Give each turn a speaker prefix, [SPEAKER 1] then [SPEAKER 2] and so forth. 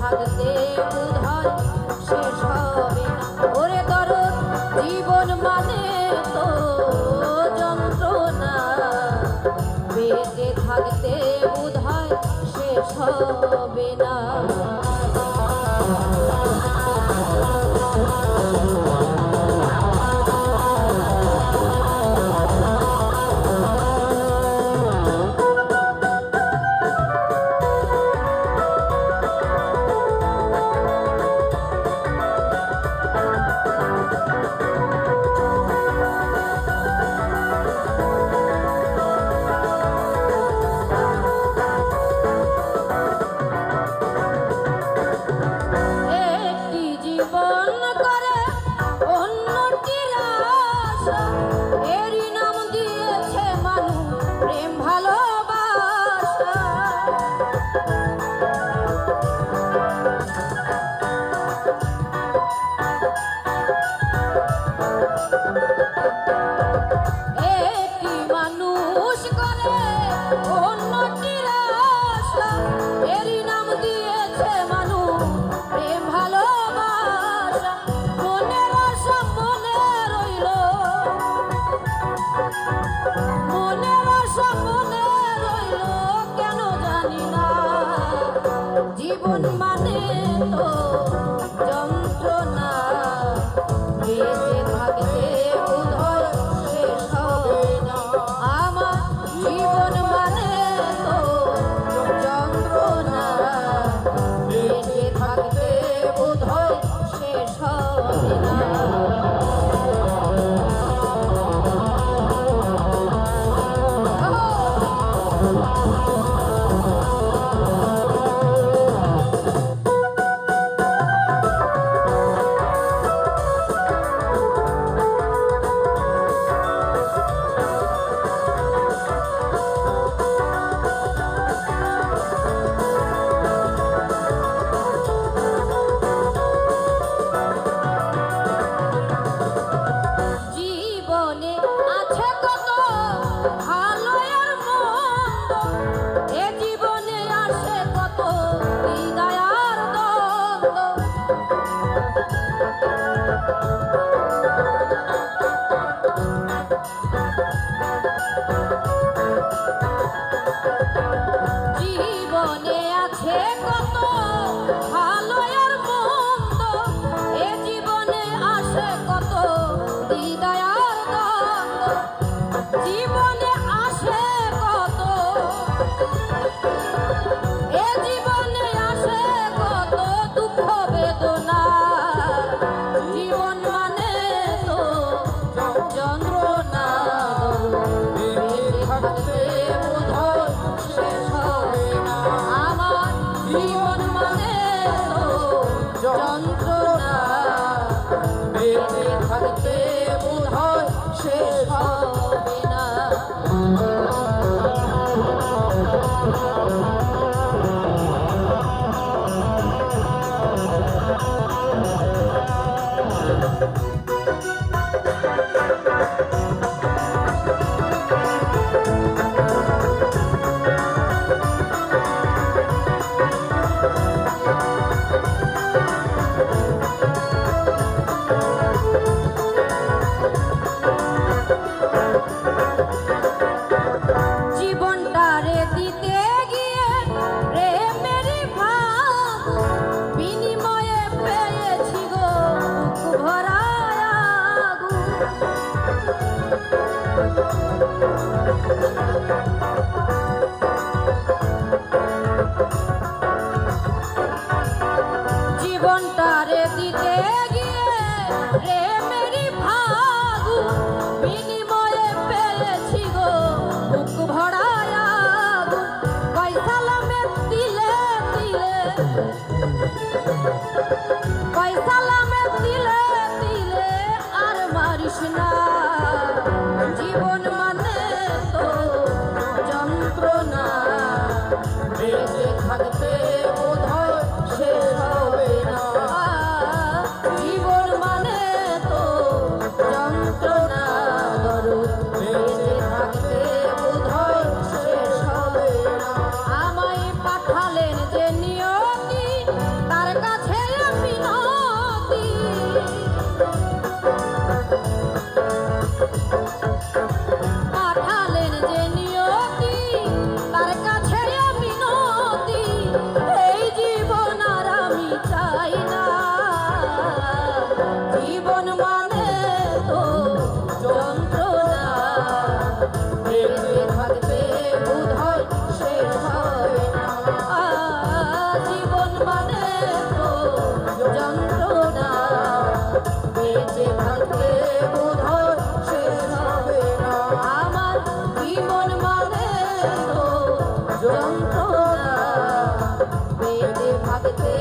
[SPEAKER 1] থাকতে বোধহয় শেষ হবে না। ওরে দরদ জীবন মানে তো যন্ত্রণা, বেঁচে থাকতে বোধহয় শেষ হবে না। জীবন মানে তো যন্ত্রণা, বেঁচে থাকতে বোধহয় শেষ হবে না। আমার জীবন মানে তো যন্ত্রণা, বেঁচে থাকতে বোধহয় শেষ হবে না। জীবনে আছে কত ভালো আর মন্দ, এ জীবনে আসে কত দ্বিধা আর দ্বন্দ্ব। জীবনে আসে কত, এ জীবনে আসে কত দুঃখ বেদনা। জীবন মানে তো যন্ত্রণা, বেঁচে থাকতে বোধহয় শেষ হবে না। আমার জীবন মানে তো যন্ত্রণা, বেঁচে থাকতে বোধহয় শেষ হবে না। জীবনটারে দিতে গিয়ে প্রেমের ভাব বিনিময়ে পেয়েছি গো বুক ভরা আগুন। জীবনটারে দিতে গিয়ে প্রেমের ভাব বিনিময়ে পেয়েছি গো বুক ভরা আগুন। পয়সালামে দিলে দিলে, পয়সালামে দিলে দিলে আর মারিস না। জীবন মানে তো যন্ত্রণা, বেঁচে থাকতে বোধহয় শেষ হবে না। জীবন মানে তো যন্ত্রণা, বেঁচে থাকতে বোধহয় শেষ হবে না। আমায় পাঠালেন যে নিয়তি, বেঁচে থাকতে বোধ হয় শেষ হবে না। জীবন মানে তো যন্ত্রণা, বেঁচে থাকতে বোধ হয় শেষ হবে না। আমার জীবন মানে তো যন্ত্রণা, বেঁচে থাকতে